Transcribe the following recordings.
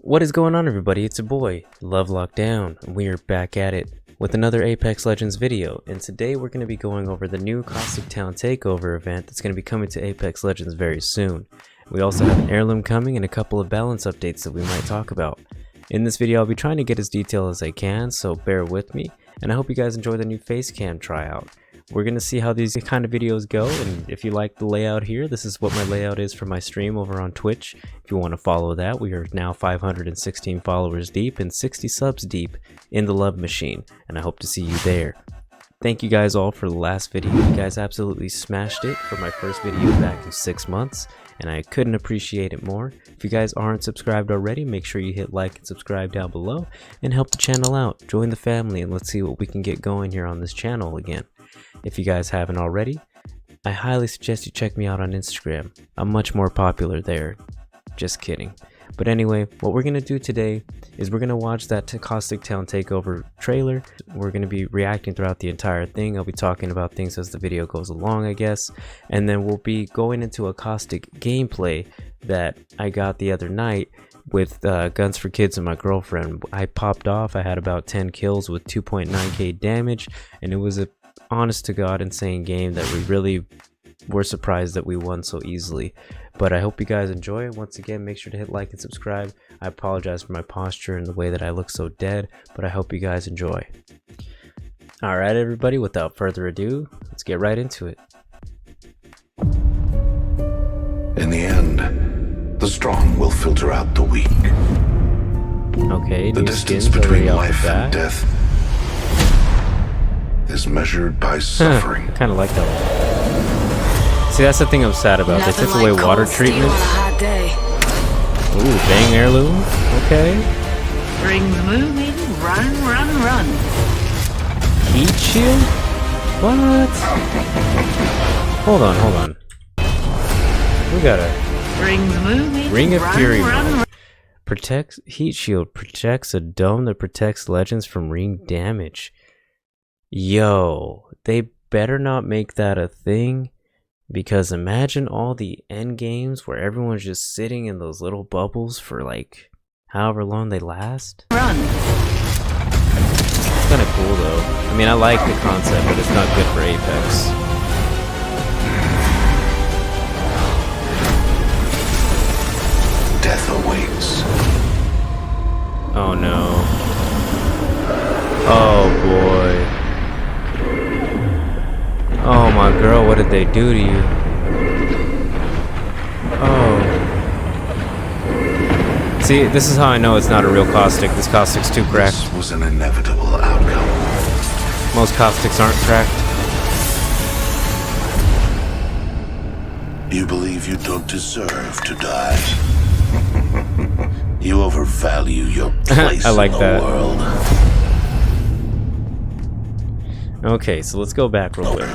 What is going on, everybody? It's your boy, Love Lockdown, and we are back at it with another Apex Legends video. And today we're going to be going over the new Caustic Town Takeover event that's going to be coming to Apex Legends very soon. We also have an heirloom coming and a couple of balance updates that we might talk about. In this video, I'll be trying to get as detailed as I can, so bear with me. And I hope you guys enjoy the new face cam tryout. We're going to see how these kind of videos go, and if you like the layout here, this is what my layout is for my stream over on Twitch. If you want to follow that, we are now 516 followers deep and 60 subs deep in the love machine, and I hope to see you there. Thank you guys all for the last video. You guys absolutely smashed it for my first video back in 6 months, and I couldn't appreciate it more. If you guys aren't subscribed already, make sure you hit like and subscribe down below and help the channel out. Join the family and let's see what we can get going here on this channel again. If you guys haven't already, I highly suggest you check me out on Instagram. I'm much more popular there. Just kidding. But anyway, what we're going to do today is we're going to watch that Caustic Town Takeover trailer. We're going to be reacting throughout the entire thing. I'll be talking about things as the video goes along, I guess. And then we'll be going into a Caustic gameplay that I got the other night with Guns for Kids and my girlfriend. I popped off. I had about 10 kills with 2.9k damage, and it was a honest to God insane game that we really were surprised that we won so easily. But I hope you guys enjoy it. Once again, make sure to hit like and subscribe. I apologize for my posture and the way that I look so dead, but I hope you guys enjoy. Alright everybody, without further ado, let's get right into it. In the end, the strong will filter out the weak. Okay, the new distance skins between already off life the and bat. death is measured by suffering. I kind of like that one. See, that's the thing I'm sad about. They took away water treatment. Ooh, dang heirloom. Okay. Rings moving, run, run, run. Heat shield? What? Hold on. We got a Rings moving, Ring of run, Fury. run, run. Protects heat shield. Protects a dome that protects legends from ring damage. Yo, they better not make that a thing, because imagine all the end games where everyone's just sitting in those little bubbles for like however long they last. Run. It's kind of cool though. I mean, I like the concept, but it's not good for Apex. Death awaits. Oh no. Oh boy. Oh my girl, what did they do to you? Oh. See, this is how I know it's not a real Caustic. This Caustic's too cracked. This was an inevitable outcome. Most Caustics aren't cracked. You believe you don't deserve to die. You overvalue your place I like in the that. world. Okay, so let's go back real quick.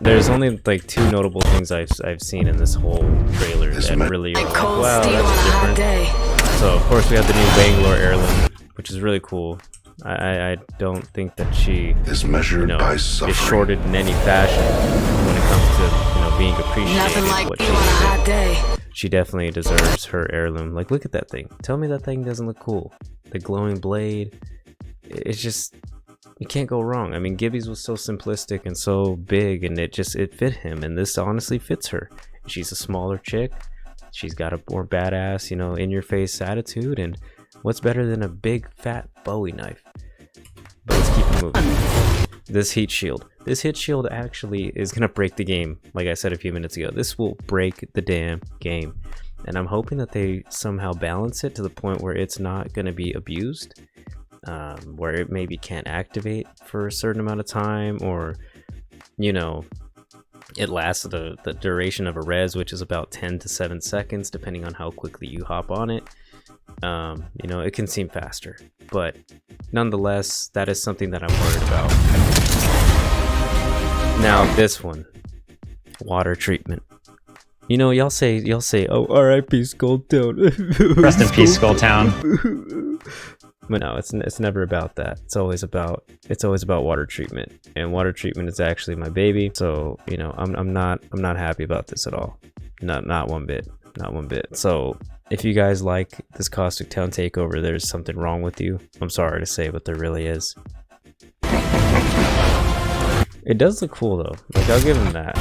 There's only like two notable things I've seen in this whole trailer that really are like, wow, that's different. So of course we have the new Bangalore Heirloom, which is really cool. I don't think that she Is measured by is suffering. shorted in any fashion when it comes to being appreciated what she did. She definitely deserves her heirloom. Like, look at that thing. Tell me that thing doesn't look cool. The glowing blade. It's just, you can't go wrong. I mean, Gibby's was so simplistic and so big, and it fit him, and this honestly fits her. She's a smaller chick. She's got a more badass, in your face attitude, and what's better than a big fat Bowie knife? But let's keep it moving. This heat shield. This heat shield actually is gonna break the game. Like I said a few minutes ago, this will break the damn game. And I'm hoping that they somehow balance it to the point where it's not gonna be abused. Where it maybe can't activate for a certain amount of time, or it lasts the duration of a res, which is about 10 to 7 seconds depending on how quickly you hop on it. It can seem faster, but nonetheless, that is something that I'm worried about. Now this one, water treatment. Y'all say, oh, R.I.P. Skull Town. Rest in peace, Skull Town. But no, it's never about that. It's always about water treatment, and water treatment is actually my baby. So I'm not happy about this at all. Not one bit. So If you guys like this Caustic Town takeover, there's something wrong with you. I'm sorry to say, but there really is. It does look cool though. Like, I'll give him that.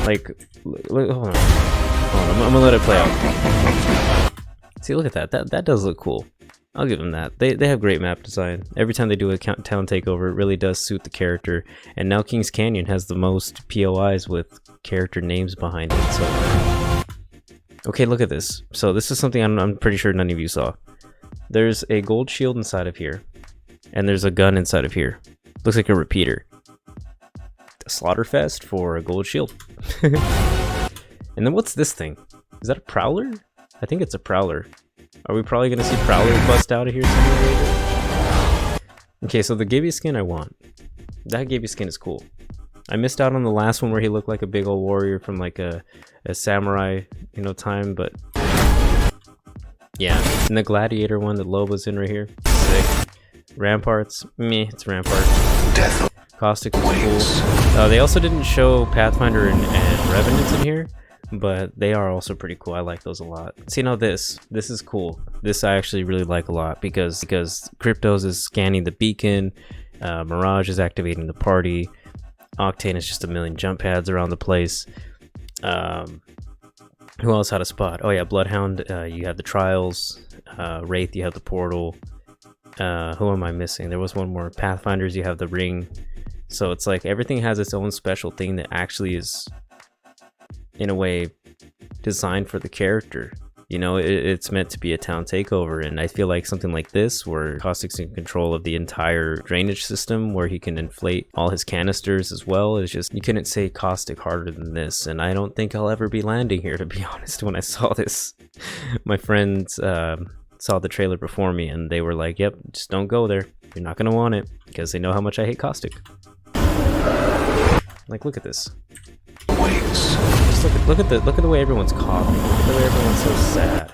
Like, look, hold on. I'm gonna let it play out. See, look at that. That does look cool. I'll give them that. They have great map design. Every time they do a town takeover, it really does suit the character. And now Kings Canyon has the most POIs with character names behind it. So, okay, look at this. So this is something I'm pretty sure none of you saw. There's a gold shield inside of here, and there's a gun inside of here. Looks like a repeater. A Slaughterfest for a gold shield. And then what's this thing? Is that a Prowler? I think it's a Prowler. Are we probably going to see Prowler bust out of here somewhere later? Okay, so the Gibby Skin I want. That Gibby Skin is cool. I missed out on the last one where he looked like a big old warrior from like a samurai, you know, time, but yeah. And the Gladiator one that Loba's in right here. Sick. Ramparts, meh, it's Rampart. Death Caustic is cool. They also didn't show Pathfinder and Revenants in here, but they are also pretty cool. I like those a lot. See, now this is cool. This I actually really like a lot because Cryptos is scanning the beacon, Mirage is activating the party, Octane is just a million jump pads around the place. Who else had a spot? Oh yeah, Bloodhound, you have the Trials, Wraith, you have the Portal. Who am I missing? There was one more. Pathfinders, you have the Ring. So it's like everything has its own special thing that actually is, in a way, designed for the character. You know, it's meant to be a town takeover, and I feel like something like this, where Caustic's in control of the entire drainage system, where he can inflate all his canisters as well, is just, you couldn't say Caustic harder than this, and I don't think I'll ever be landing here, to be honest. When I saw this, my friends saw the trailer before me, and they were like, yep, just don't go there. You're not gonna want it, because they know how much I hate Caustic. Like, look at this. Just look at the way everyone's coughing. Look at the way everyone's so sad.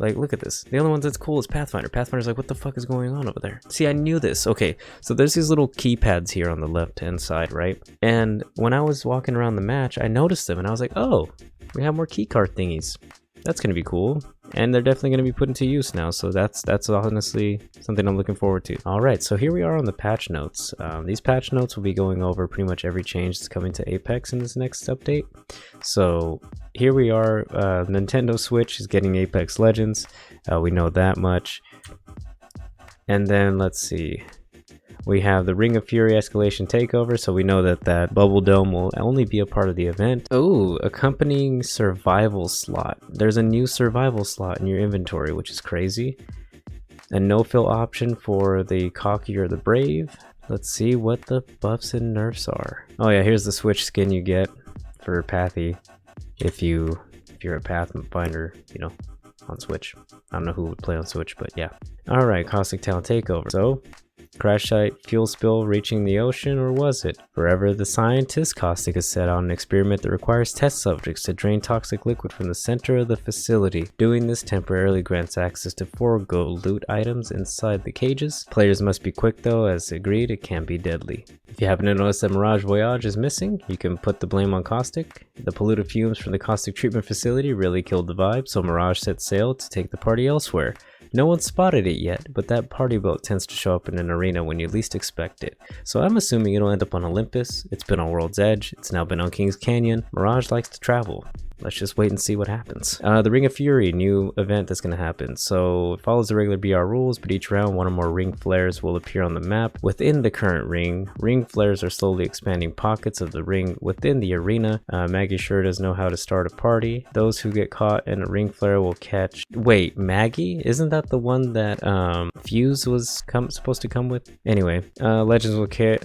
Like, look at this. The only one that's cool is Pathfinder. Pathfinder's like, what the fuck is going on over there? See, I knew this. Okay, so there's these little keypads here on the left-hand side, right? And when I was walking around the match, I noticed them, and I was like, oh, we have more keycard thingies. That's gonna be cool. And they're definitely gonna be put into use now, so that's honestly something I'm looking forward to. Alright, so here we are on the patch notes. These patch notes will be going over pretty much every change that's coming to Apex in this next update. So here we are. Nintendo Switch is getting Apex Legends. We know that much. And then let's see. We have the Ring of Fury Escalation Takeover, so we know that Bubble Dome will only be a part of the event. Oh, accompanying survival slot. There's a new survival slot in your inventory, which is crazy. A no-fill option for the Cocky or the Brave. Let's see what the buffs and nerfs are. Oh yeah, here's the Switch skin you get for Pathy if you're a Pathfinder, you know, on Switch. I don't know who would play on Switch, but yeah. Alright, Caustic Town Takeover. So, crash site, fuel spill reaching the ocean, or was it? Forever the scientist, Caustic has set out an experiment that requires test subjects to drain toxic liquid from the center of the facility. Doing this temporarily grants access to 4 gold loot items inside the cages. Players must be quick though, as agreed, it can be deadly. If you happen to notice that Mirage Voyage is missing, you can put the blame on Caustic. The polluted fumes from the Caustic treatment facility really killed the vibe, so Mirage set sail to take the party elsewhere. No one spotted it yet, but that party boat tends to show up in an arena when you least expect it. So I'm assuming it'll end up on Olympus. It's been on World's Edge. It's now been on Kings Canyon. Mirage likes to travel. Let's just wait and see what happens. The Ring of Fury, new event that's going to happen. So it follows the regular BR rules, but each round one or more ring flares will appear on the map within the current ring. Ring flares are slowly expanding pockets of the ring within the arena. Maggie sure does know how to start a party. Those who get caught in a ring flare will catch... Wait, Maggie? Isn't that the one that Fuse was supposed to come with? Anyway, Legends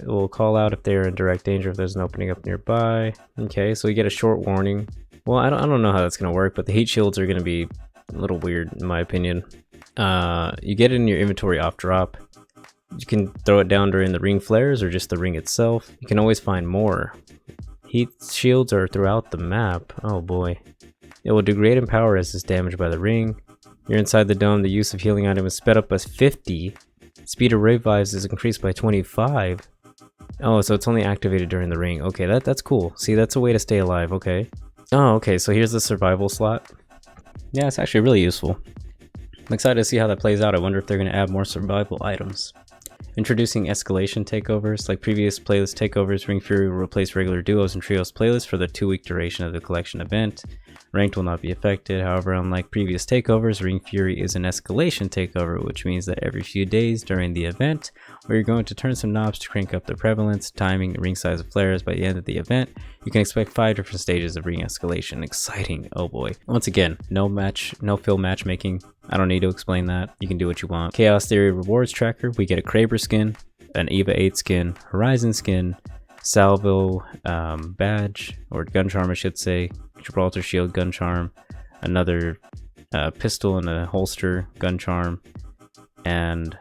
will call out if they're in direct danger if there's an opening up nearby. Okay, so we get a short warning. Well, I don't know how that's going to work, but the heat shields are going to be a little weird in my opinion. You get it in your inventory off drop. You can throw it down during the ring flares or just the ring itself. You can always find more. Heat shields are throughout the map. Oh boy. It will degrade in power as it's damaged by the ring. You're inside the dome, the use of healing item is sped up by 50. Speed of revives is increased by 25. Oh, so it's only activated during the ring. Okay, that's cool. See, that's a way to stay alive, okay. Oh, okay, so here's the survival slot. Yeah, it's actually really useful. I'm excited to see how that plays out. I wonder if they're going to add more survival items. Introducing Escalation Takeovers. Like previous playlist takeovers, Ring Fury will replace regular duos and trios playlists for the 2-week duration of the collection event. Ranked will not be affected. However, unlike previous takeovers, Ring Fury is an escalation takeover, which means that every few days during the event, where you're going to turn some knobs to crank up the prevalence, timing, and ring size of flares by the end of the event, you can expect 5 different stages of ring escalation. Exciting, oh boy. Once again, no fill matchmaking. I don't need to explain that. You can do what you want. Chaos Theory rewards tracker. We get a Kraber skin, an Eva 8 skin, Horizon skin, Salvo badge, or gun charm I should say, Gibraltar shield gun charm, another pistol and a holster gun charm, and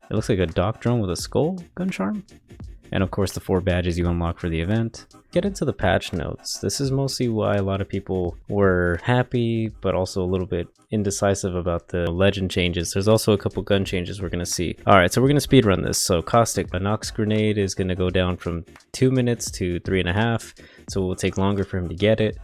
it looks like a dock drone with a skull gun charm, and of course the 4 badges you unlock for the event. Get into the patch notes. This is mostly why a lot of people were happy but also a little bit indecisive about the legend changes. There's also a couple gun changes we're going to see. Alright, so we're going to speed run this. So Caustic, a Nox grenade is going to go down from 2 minutes to 3.5, so it will take longer for him to get it.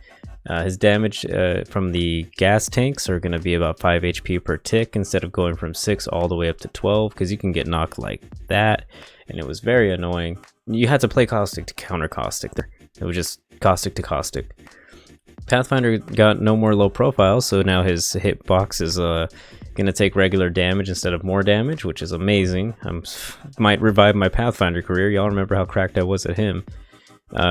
His damage from the gas tanks are going to be about 5 HP per tick instead of going from 6 all the way up to 12, because you can get knocked like that, and it was very annoying. You had to play Caustic to counter Caustic. It was just Caustic to Caustic. Pathfinder got no more low profile, so now his hitbox is going to take regular damage instead of more damage, which is amazing. Might revive my Pathfinder career. Y'all remember how cracked I was at him.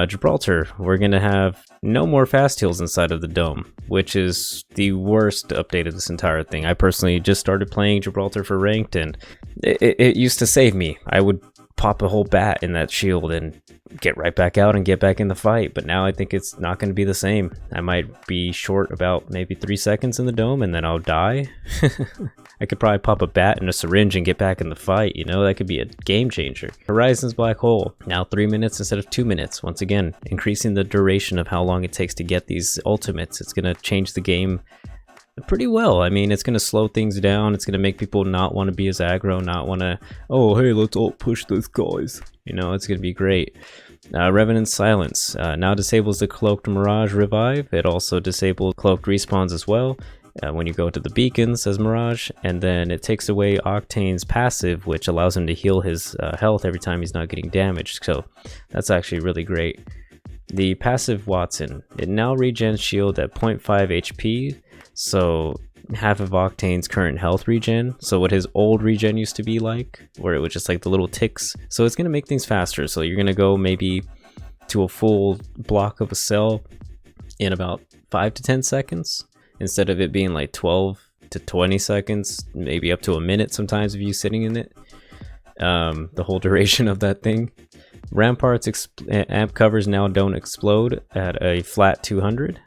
Gibraltar, we're going to have no more fast heals inside of the dome, which is the worst update of this entire thing. I personally just started playing Gibraltar for ranked, and it used to save me. I would pop a whole bat in that shield and get right back out and get back in the fight, but now I think it's not going to be the same. I might be short about maybe 3 seconds in the dome and then I'll die. I could probably pop a bat and a syringe and get back in the fight, you know, that could be a game changer. Horizon's Black Hole, now 3 minutes instead of 2 minutes. Once again, increasing the duration of how long it takes to get these ultimates. It's going to change the game pretty well. I mean, it's going to slow things down. It's going to make people not want to be as aggro, not want to, oh, hey, let's all push those guys. You know, it's going to be great. Revenant's Silence now disables the Cloaked Mirage Revive. It also disables Cloaked Respawns as well when you go to the beacons as Mirage, and then it takes away Octane's passive, which allows him to heal his health every time he's not getting damaged, so that's actually really great. The passive Watson, it now regens shield at 0.5 HP, so half of Octane's current health regen, so what his old regen used to be like, where it was just like the little ticks. So it's going to make things faster, so you're going to go maybe to a full block of a cell in about 5 to 10 seconds, instead of it being like 12 to 20 seconds, maybe up to a minute sometimes of you sitting in it, the whole duration of that thing. Ramparts amp covers now don't explode at a flat 200.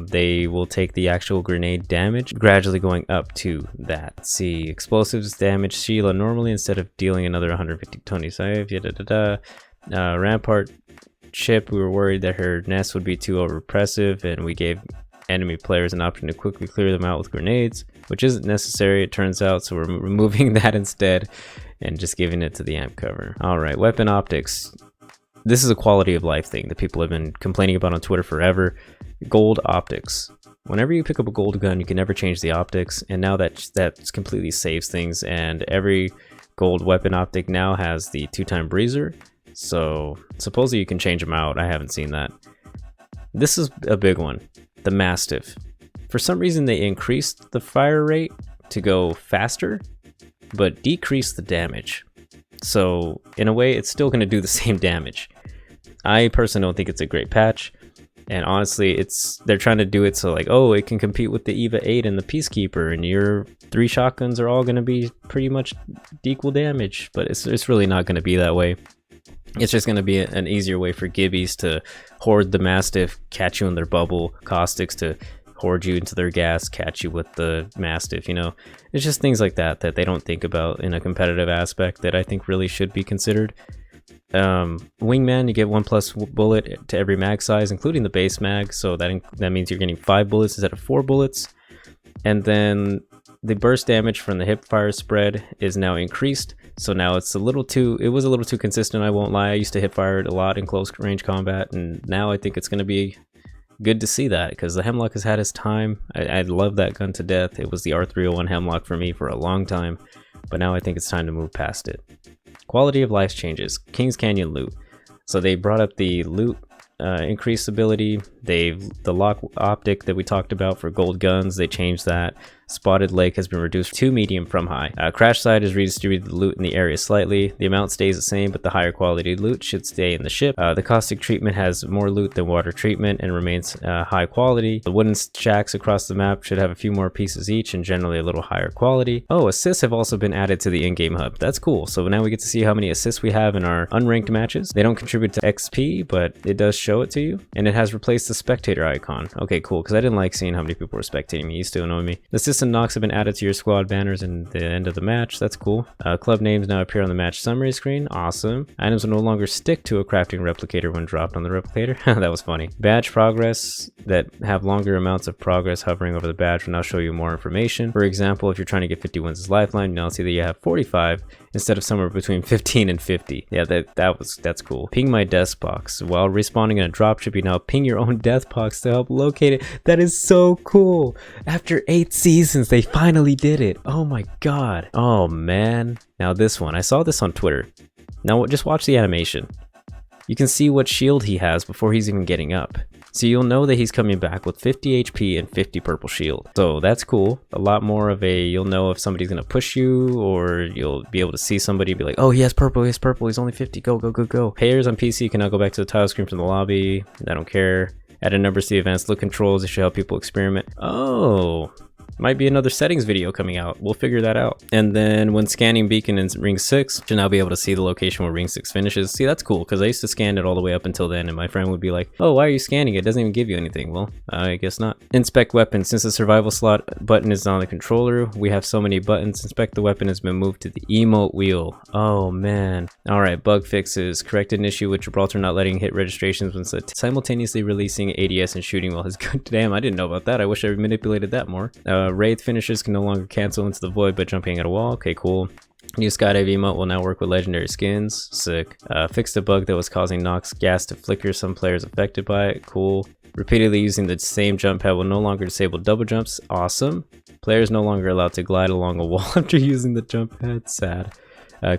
They will take the actual grenade damage, gradually going up to that. Let's see, explosives damage Sheila normally instead of dealing another 150-25. Rampart ship, we were worried that her nest would be too overpressive, and we gave enemy players an option to quickly clear them out with grenades, which isn't necessary, it turns out, so we're removing that instead and just giving it to the amp cover. Alright, weapon optics. This is a quality of life thing that people have been complaining about on Twitter forever. Gold optics. Whenever you pick up a gold gun, you can never change the optics, and now that completely saves things, and every gold weapon optic now has the 2-time breezer, so supposedly you can change them out. I haven't seen that. This is a big one. The Mastiff. For some reason they increased the fire rate to go faster, but decreased the damage. So in a way, it's still going to do the same damage. I personally don't think it's a great patch, and honestly, they're trying to do it so like, oh, it can compete with the Eva 8 and the Peacekeeper, and your 3 shotguns are all going to be pretty much equal damage, but it's really not going to be that way. It's just going to be an easier way for Gibbies to hoard the Mastiff, catch you in their bubble, Caustics to hoard you into their gas, catch you with the Mastiff, you know. It's just things like that that they don't think about in a competitive aspect that I think really should be considered. Wingman, you get 1+ bullet to every mag size, including the base mag, so that means you're getting 5 bullets instead of 4 bullets. And then the burst damage from the hip fire spread is now increased, so now it was a little too consistent, I won't lie. I used to hip fire it a lot in close range combat, and now I think it's going to be good to see that, because the Hemlock has had his time. I love that gun to death. It was the R301 Hemlock for me for a long time, but now I think it's time to move past it. Quality of life changes. Kings Canyon loot. So they brought up the loot increased ability. The lock optic that we talked about for gold guns, they changed that. Spotted Lake has been reduced to medium from high. Crash Side has redistributed the loot in the area slightly. The amount stays the same, but the higher quality loot should stay in the ship. The Caustic treatment has more loot than water treatment and remains high quality. The wooden shacks across the map should have a few more pieces each and generally a little higher quality. Oh, assists have also been added to the in-game hub. That's cool. So now we get to see how many assists we have in our unranked matches. They don't contribute to XP, but it does show it to you. And it has replaced the spectator icon. Okay, cool, because I didn't like seeing how many people were spectating me. It used to annoy me. The assists and knocks have been added to your squad banners in the end of the match. That's cool. Club names now appear on the match summary screen. Awesome. Items will no longer stick to a crafting replicator when dropped on the replicator. That was funny. Badge progress that have longer amounts of progress hovering over the badge will now show you more information. For example, if you're trying to get 50 wins as lifeline, you now see that you have 45 instead of somewhere between 15 and 50. Yeah, that's cool. Ping my death box. While respawning in a dropship, you now ping your own death box to help locate it. That is so cool. After 8 seasons, they finally did it. Oh my god. Oh man. Now this one, I saw this on Twitter. Now just watch the animation. You can see what shield he has before he's even getting up. So you'll know that he's coming back with 50 HP and 50 purple shield. So that's cool. A lot more of a, you'll know if somebody's gonna push you, or you'll be able to see somebody be like, oh, he has purple, he's only 50, go, go, go, go. Players on PC can now go back to the title screen from the lobby. I don't care. Add numbers to the advanced look controls. It should help people experiment. Oh, might be another settings video coming out. We'll figure that out. And then when scanning beacon in ring 6, you'll now be able to see the location where ring 6 finishes. See, that's cool, because I used to scan it all the way up until then, and my friend would be like, oh, why are you scanning it? It doesn't even give you anything. Well, I guess not. Inspect weapon. Since the survival slot button is on the controller, we have so many buttons. Inspect the weapon has been moved to the emote wheel. Oh man. All right, bug fixes. Corrected an issue with Gibraltar not letting hit registrations when simultaneously releasing ADS and shooting while his good. Damn, I didn't know about that. I wish I manipulated that more. Wraith finishers can no longer cancel into the void by jumping at a wall. Okay, cool. New skydive emote will now work with legendary skins. Sick. Fixed a bug that was causing Nox gas to flicker some players affected by it. Cool. Repeatedly using the same jump pad will no longer disable double jumps. Awesome. Players no longer allowed to glide along a wall after using the jump pad. Sad.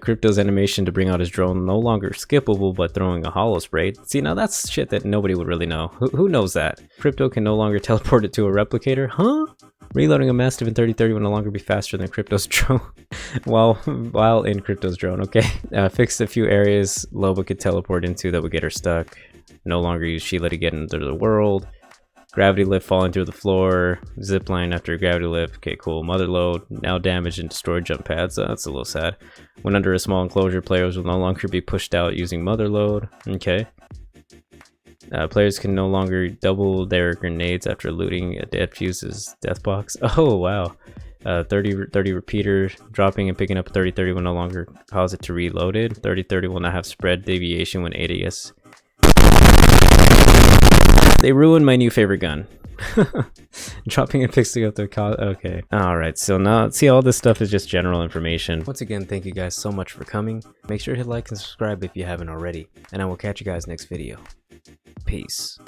Crypto's animation to bring out his drone no longer skippable, but throwing a hollow spray. See, now that's shit that nobody would really know. Who knows that? Crypto can no longer teleport it to a replicator. Huh? Reloading a Mastiff in 3030 will no longer be faster than Crypto's drone. while in Crypto's drone, okay. Fixed a few areas Loba could teleport into that would get her stuck. No longer use Sheila to get into the world. Gravity lift falling through the floor. Zipline after gravity lift. Okay, cool. Mother load. Now damaged and destroyed jump pads. That's a little sad. When under a small enclosure, players will no longer be pushed out using mother load. Okay. Players can no longer double their grenades after looting a dead fuse's death box. Oh, wow. 30 repeater. Dropping and picking up a 30-30 will no longer cause it to reload it. 30-30 will not have spread deviation when ADS. They ruined my new favorite gun. Dropping and fixing up the okay. Alright, so now, see, all this stuff is just general information. Once again, thank you guys so much for coming. Make sure to hit like and subscribe if you haven't already. And I will catch you guys next video. Peace.